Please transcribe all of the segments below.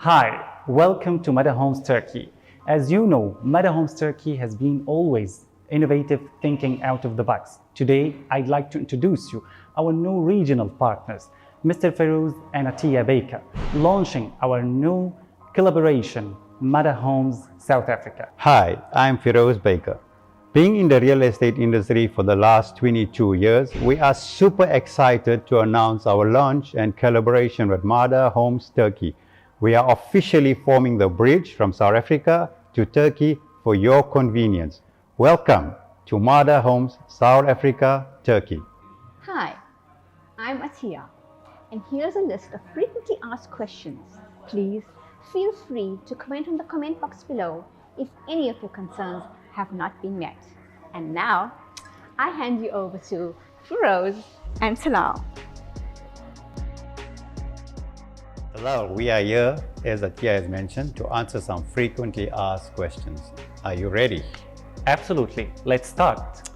Hi, welcome to Mada Homes Turkey. As you know, Mada Homes Turkey has been always innovative, thinking out of the box. Today, I'd like to introduce you our new regional partners, Mr. Feroz and Athieya Baker, launching our new collaboration, Mada Homes South Africa. Hi, I'm Feroz Baker. Being in the real estate industry for the last 22 years, we are super excited to announce our launch and collaboration with Mada Homes Turkey. We are officially forming the bridge from South Africa to Turkey for your convenience. Welcome to Mada Homes South Africa, Turkey. Hi, I'm Athieya, and here's a list of frequently asked questions. Please feel free to comment on the comment box below if any of your concerns have not been met. And now, I hand you over to Feroz and Talal. Talal, we are here, as Athieya has mentioned, to answer some frequently asked questions. Are you ready? Absolutely. Let's start.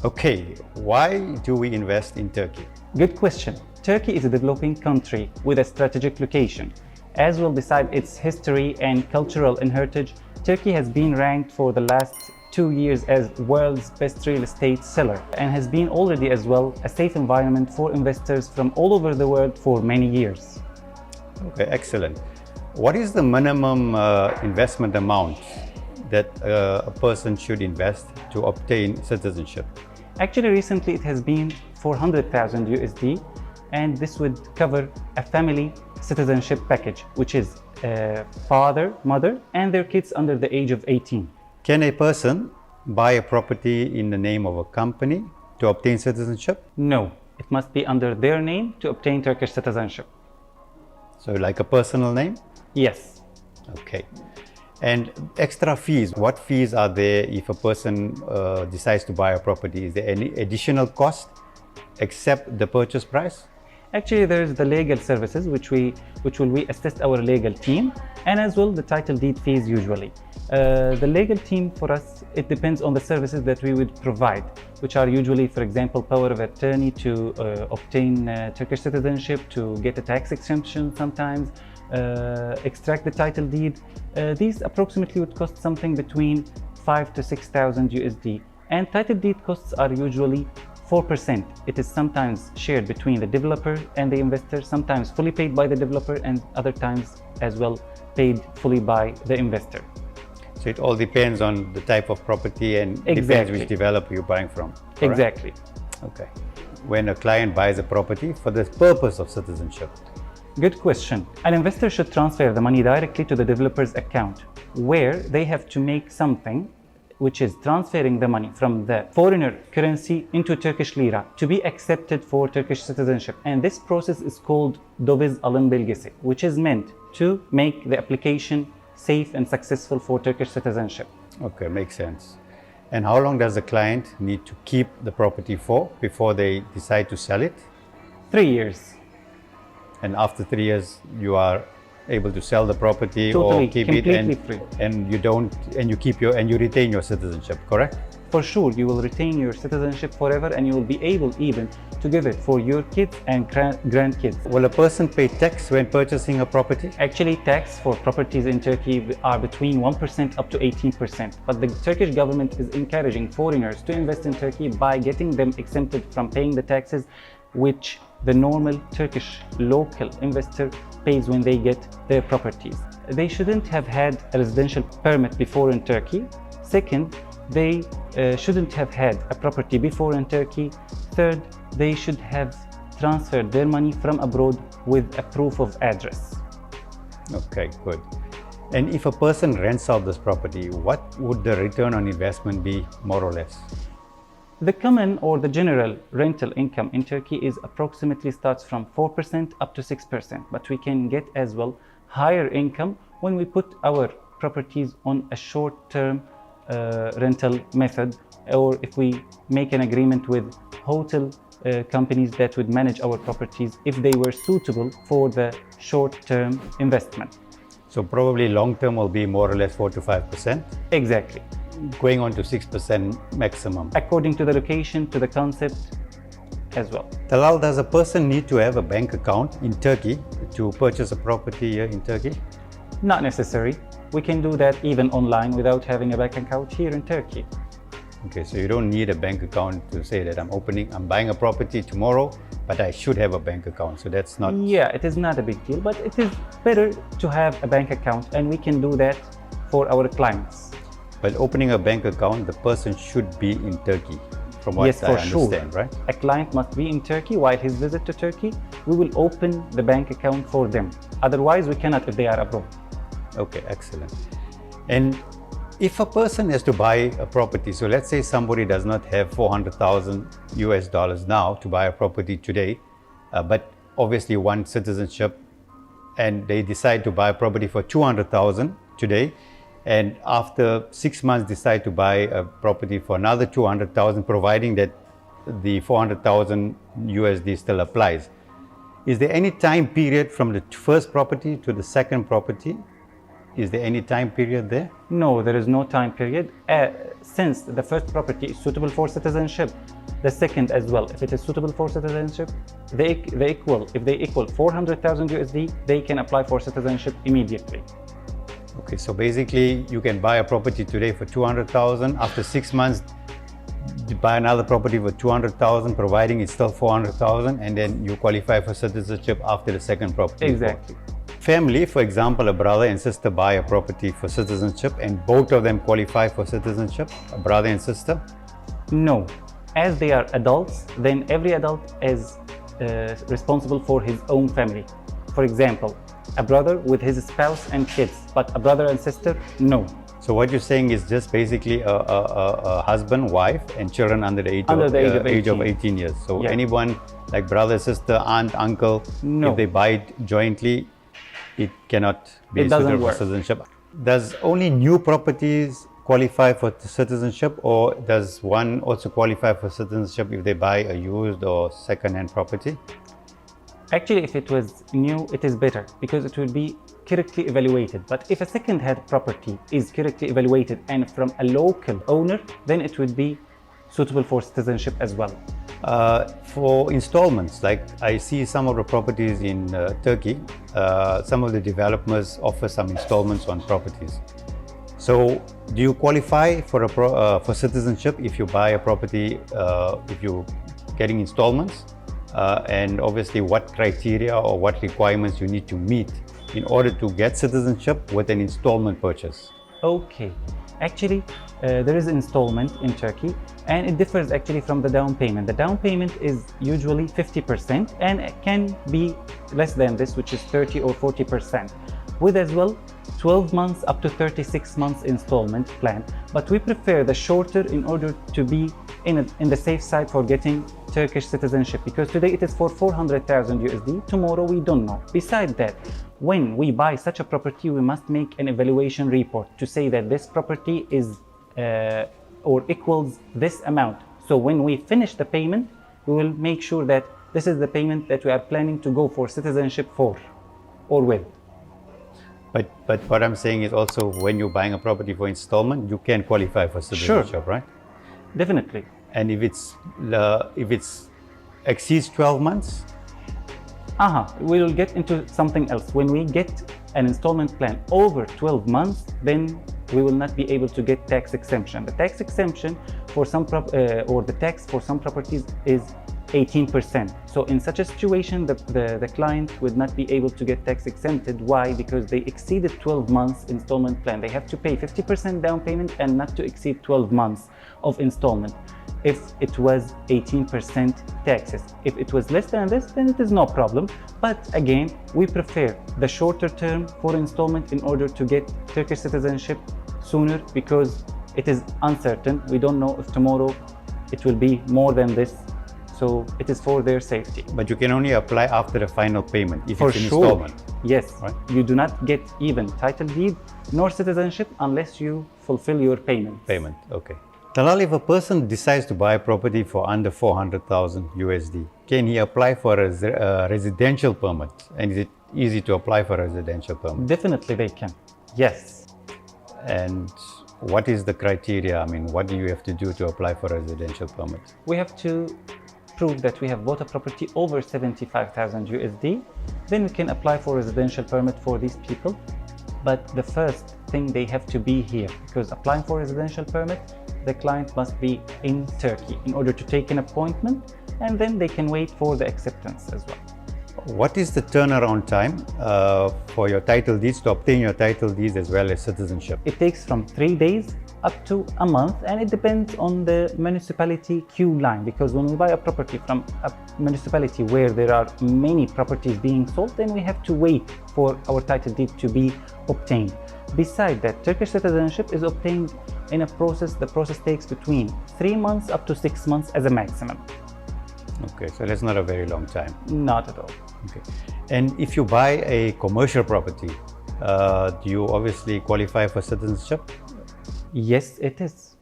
Okay, why do we invest in Turkey? Good question. Turkey is a developing country with a strategic location. As well, beside its history and cultural heritage, Turkey has been ranked for the last 2 years as world's best real estate seller and has been already as well a safe environment for investors from all over the world for many years. Okay, excellent. What is the minimum investment amount that a person should invest to obtain citizenship? Actually, recently it has been 400,000 USD, and this would cover a family citizenship package, which is father, mother, and their kids under the age of 18. Can a person buy a property in the name of a company to obtain citizenship? No, it must be under their name to obtain Turkish citizenship. So like a personal name? Yes. Okay. And extra fees, what fees are there if a person decides to buy a property? Is there any additional cost except the purchase price? Actually, there is the legal services which will we assist our legal team, and as well the title deed fees usually. The legal team for us, it depends on the services that we would provide, which are usually, for example, power of attorney to obtain Turkish citizenship, to get a tax exemption sometimes, extract the title deed. These approximately would cost something between 5,000 to 6,000 USD, and title deed costs are usually 4%. It is sometimes shared between the developer and the investor, sometimes fully paid by the developer, and other times as well paid fully by the investor. So it all depends on the type of property and depends which developer you're buying from. Correct? Exactly. Okay. When a client buys a property for the purpose of citizenship? Good question. An investor should transfer the money directly to the developer's account, where they have to make something, which is transferring the money from the foreigner currency into Turkish lira to be accepted for Turkish citizenship. And this process is called Döviz Alım Belgesi, which is meant to make the application safe and successful for Turkish citizenship. Okay, makes sense. And how long does the client need to keep the property for before they decide to sell it? 3 years. And after 3 years, you are able to sell the property Totally, or keep completely it free. and you retain your citizenship, correct? For sure, you will retain your citizenship forever, and you will be able even to give it for your kids and grandkids. Will a person pay tax when purchasing a property? Actually, tax for properties in Turkey are between 1% up to 18%. But the Turkish government is encouraging foreigners to invest in Turkey by getting them exempted from paying the taxes, which the normal Turkish local investor pays when they get their properties. They shouldn't have had a residential permit before in Turkey. Second, they shouldn't have had a property before in Turkey. Third, they should have transferred their money from abroad with a proof of address. Okay, good. And if a person rents out this property, what would the return on investment be, more or less? The common or the general rental income in Turkey is approximately starts from 4% up to 6%, but we can get as well higher income when we put our properties on a short-term rental method, or if we make an agreement with hotel companies that would manage our properties if they were suitable for the short-term investment. So probably long-term will be more or less 4 to 5%? Exactly. Going on to 6% maximum. According to the location, to the concept as well. Talal, does a person need to have a bank account in Turkey to purchase a property here in Turkey? Not necessary. We can do that even online without having a bank account here in Turkey. Okay, so you don't need a bank account to say that I'm buying a property tomorrow, but I should have a bank account. So that's not... Yeah, it is not a big deal, but it is better to have a bank account, and we can do that for our clients. But opening a bank account, the person should be in Turkey, from what Yes, I for understand, sure. right? A client must be in Turkey while his visit to Turkey. We will open the bank account for them. Otherwise, we cannot if they are abroad. Okay, excellent. And if a person has to buy a property, so let's say somebody does not have 400,000 US dollars now to buy a property today, but obviously wants citizenship, and they decide to buy a property for 200,000 today, and after 6 months decide to buy a property for another 200,000, providing that the 400,000 USD still applies. Is there any time period from the first property to the second property? Is there any time period there? No, there is no time period. Since the first property is suitable for citizenship, the second as well, if it is suitable for citizenship, if they equal 400,000 USD, they can apply for citizenship immediately. Okay, so basically you can buy a property today for 200,000. After 6 months, you buy another property for 200,000, providing it's still 400,000, and then you qualify for citizenship after the second property. Exactly. Family, for example, a brother and sister buy a property for citizenship, and both of them qualify for citizenship, a brother and sister? No, as they are adults, then every adult is responsible for his own family. For example, a brother with his spouse and kids, but a brother and sister, no. So what you're saying is just basically a husband, wife, and children under the age of 18 years. So yeah. Anyone like brother, sister, aunt, uncle, no. If they buy it jointly, it cannot be suitable for citizenship. Does only new properties qualify for citizenship, or does one also qualify for citizenship if they buy a used or second-hand property? Actually, if it was new, it is better because it will be correctly evaluated. But if a second-hand property is correctly evaluated and from a local owner, then it would be suitable for citizenship as well. For installments, like I see some of the properties in Turkey, some of the developers offer some installments on properties. So, do you qualify for for citizenship if you buy a property, if you're getting installments? And obviously, what criteria or what requirements you need to meet in order to get citizenship with an installment purchase? Okay, actually, there is installment in Turkey, and it differs actually from the down payment. The down payment is usually 50%, and it can be less than this, which is 30 or 40%. With as well 12 months up to 36 months installment plan, but we prefer the shorter in order to be in the safe side for getting Turkish citizenship, because today it is for 400,000 USD, tomorrow we don't know. Besides that, when we buy such a property, we must make an evaluation report to say that this property is or equals this amount. So when we finish the payment, we will make sure that this is the payment that we are planning to go for citizenship for or with. But what I'm saying is also when you're buying a property for installment, you can qualify for citizenship, sure. Right? Definitely. And if it's exceeds 12 months? We will get into something else. When we get an installment plan over 12 months, then we will not be able to get tax exemption. The tax exemption for some or the tax for some properties is 18%. So in such a situation, the client would not be able to get tax exempted. Why? Because they exceeded 12 months installment plan. They have to pay 50% down payment and not to exceed 12 months of installment. If it was 18% taxes. If it was less than this, then it is no problem. But again, we prefer the shorter term for installment in order to get Turkish citizenship sooner, because it is uncertain. We don't know if tomorrow it will be more than this. So it is for their safety. But you can only apply after the final payment if for it's an sure. installment. Yes, right? You do not get even title deed nor citizenship unless you fulfill your payments. Payment, okay. Talal, if a person decides to buy a property for under 400,000 USD, can he apply for a residential permit? And is it easy to apply for a residential permit? Definitely they can, yes. And what is the criteria? I mean, what do you have to do to apply for a residential permit? We have to prove that we have bought a property over 75,000 USD. Then we can apply for a residential permit for these people. but the first thing they have to be here, because applying for a residential permit, the client must be in Turkey in order to take an appointment, and then they can wait for the acceptance as well. What is the turnaround time for your title deeds, to obtain your title deeds as well as citizenship? It takes from 3 days up to a month, and it depends on the municipality queue line, because when we buy a property from a municipality where there are many properties being sold, then we have to wait for our title deed to be obtained. Besides that, Turkish citizenship is obtained in a process. The process takes between 3 months up to 6 months as a maximum. Okay, so that's not a very long time. Not at all. Okay. And if you buy a commercial property, do you obviously qualify for citizenship? Yes, it is.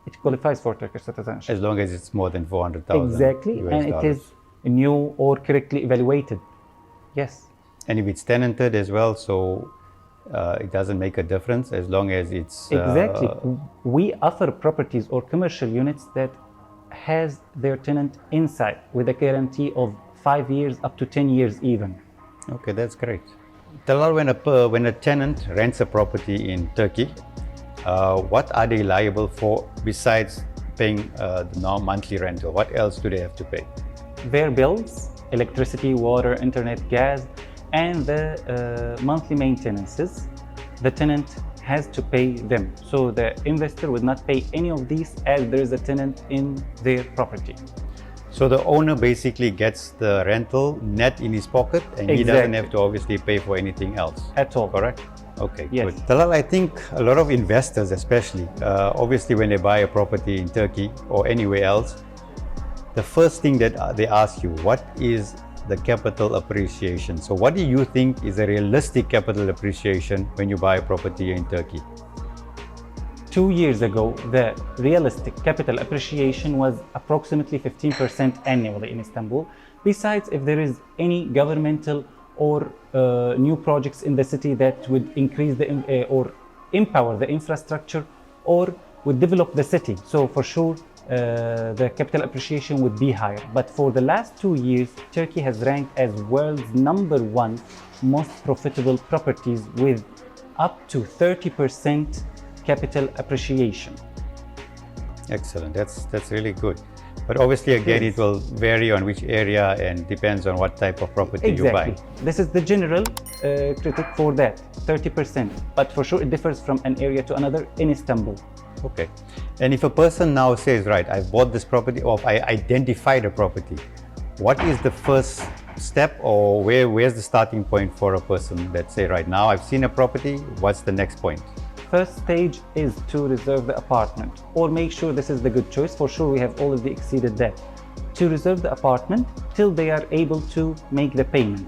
It qualifies for Turkish citizenship. As long as it's more than 400,000 Exactly, US and it dollars. is new or correctly evaluated. Yes. And if it's tenanted as well, so it doesn't make a difference as long as it's... Exactly. We offer properties or commercial units that has their tenant inside with a guarantee of 5 years up to 10 years even. Okay, that's great. Talal, when a tenant rents a property in Turkey, what are they liable for besides paying the monthly rental? What else do they have to pay? Their bills, electricity, water, internet, gas, and the monthly maintenances, the tenant has to pay them. So the investor would not pay any of these as there is a tenant in their property. So the owner basically gets the rental net in his pocket, and he doesn't have to obviously pay for anything else. At all. Correct? Okay, Yes. good. Talal, I think a lot of investors especially, obviously when they buy a property in Turkey or anywhere else, the first thing that they ask you, what is the capital appreciation? So what do you think is a realistic capital appreciation when you buy a property in Turkey? 2 years ago, the realistic capital appreciation was approximately 15% annually in Istanbul. Besides, if there is any governmental or new projects in the city that would increase or empower the infrastructure or would develop the city. So for sure, the capital appreciation would be higher. But for the last 2 years, Turkey has ranked as world's #1 most profitable properties with up to 30% capital appreciation. Excellent. That's really good. But obviously, again, Yes. it will vary on which area and depends on what type of property you buy. Exactly. This is the general critic for that, 30%. But for sure, it differs from an area to another in Istanbul. Okay. And if a person now says, right, I've bought this property, or I identified a property, what is the first step, or where's the starting point for a person that say, right now I've seen a property, what's the next point? First stage is to reserve the apartment or make sure this is the good choice. For sure, we have already exceeded that. To reserve the apartment till they are able to make the payment.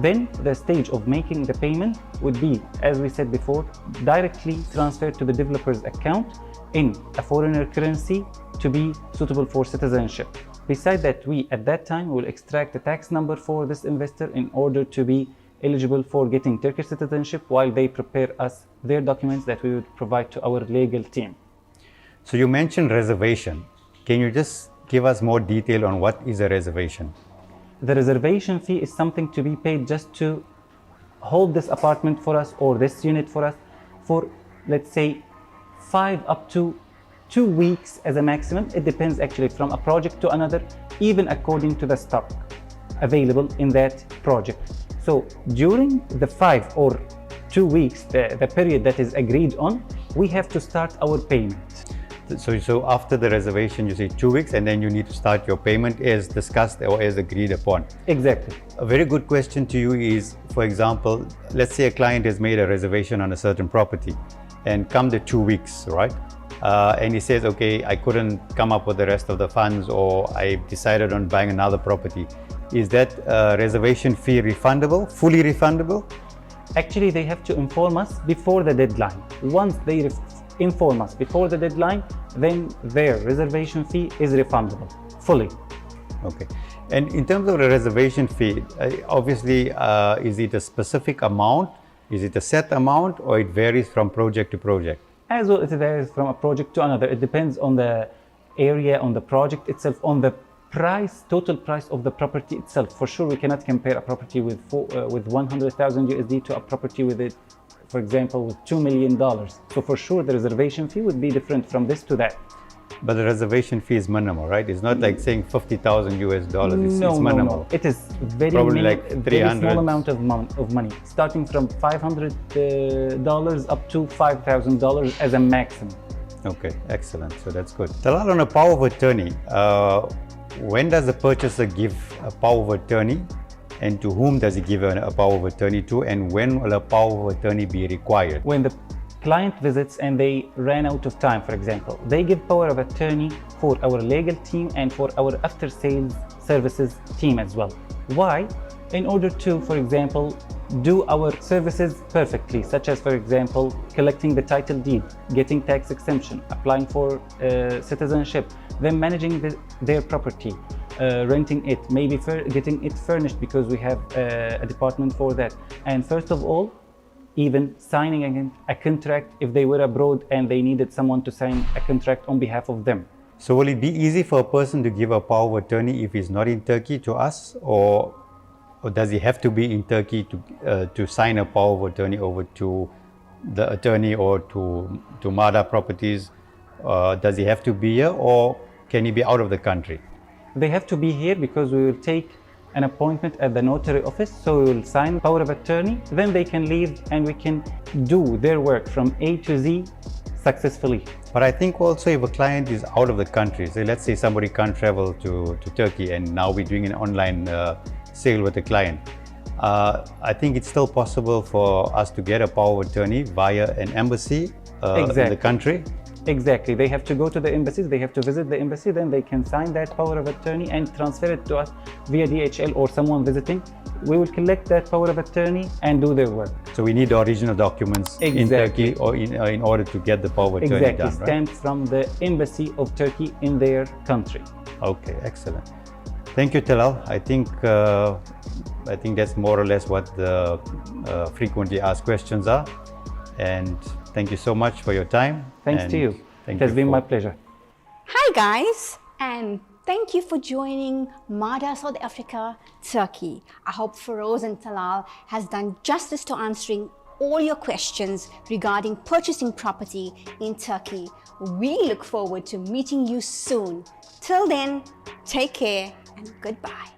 Then the stage of making the payment would be, as we said before, directly transferred to the developer's account in a foreigner currency to be suitable for citizenship. Besides that, we at that time will extract the tax number for this investor in order to be eligible for getting Turkish citizenship while they prepare us their documents that we would provide to our legal team. So you mentioned reservation. Can you just give us more detail on what is a reservation? The reservation fee is something to be paid just to hold this apartment for us or this unit for us for, let's say, 5 up to 2 weeks as a maximum. It depends actually from a project to another, even according to the stock available in that project. So during the 5 or 2 weeks, the period that is agreed on, we have to start our payment. So after the reservation, you say 2 weeks, and then you need to start your payment as discussed or as agreed upon. Exactly. A very good question to you is, for example, let's say a client has made a reservation on a certain property and come the 2 weeks, right? And he says, okay, I couldn't come up with the rest of the funds, or I decided on buying another property. Is that reservation fee refundable, fully refundable? Actually, they have to inform us before the deadline. Once they inform us before the deadline, then their reservation fee is refundable, fully. Okay. And in terms of the reservation fee, obviously, is it a specific amount? Is it a set amount, or it varies from project to project? As well, it varies from a project to another. It depends on the area, on the project itself, on the price, total price of the property itself. For sure, we cannot compare a property with 100,000 USD to a property with for example, with $2 million. So for sure, the reservation fee would be different from this to that. But the reservation fee is minimal, right? It's not like saying 50,000 US dollars. It's minimal. No. It is very Probably mini, like 300. very small amount of money, starting from $500 up to $5,000 as a maximum. Okay, excellent. So that's good. Talal, on a power of attorney, when does the purchaser give a power of attorney, and to whom does he give a power of attorney to, and when will a power of attorney be required? When the client visits and they ran out of time, for example, they give power of attorney for our legal team and for our after sales services team as well. Why? In order to, for example, do our services perfectly, such as, for example, collecting the title deed, getting tax exemption, applying for citizenship, then managing their property, renting it, maybe getting it furnished because we have a department for that. And first of all, even signing a contract if they were abroad and they needed someone to sign a contract on behalf of them. So will it be easy for a person to give a power of attorney if he's not in Turkey to us, or does he have to be in Turkey to sign a power of attorney over to the attorney or to Mada Properties? Does he have to be here, or can he be out of the country? They have to be here because we will take an appointment at the notary office, so we will sign power of attorney, then they can leave and we can do their work from A to Z successfully. But I think also if a client is out of the country, so let's say somebody can't travel to Turkey and now we're doing an online sale with the client, I think it's still possible for us to get a power of attorney via an embassy in the country. Exactly. They have to go to the embassies, they have to visit the embassy, then they can sign that power of attorney and transfer it to us via DHL or someone visiting. We will collect that power of attorney and do their work. So we need the original documents in Turkey or in order to get the power of attorney done, right? Stamped from the embassy of Turkey in their country. Okay, excellent. Thank you, Talal. I think that's more or less what the frequently asked questions are. And thank you so much for your time. Thanks to you. It has been my pleasure. Hi guys, and thank you for joining Mada South Africa, Turkey. I hope Feroz and Talal has done justice to answering all your questions regarding purchasing property in Turkey. We look forward to meeting you soon. Till then, take care and goodbye.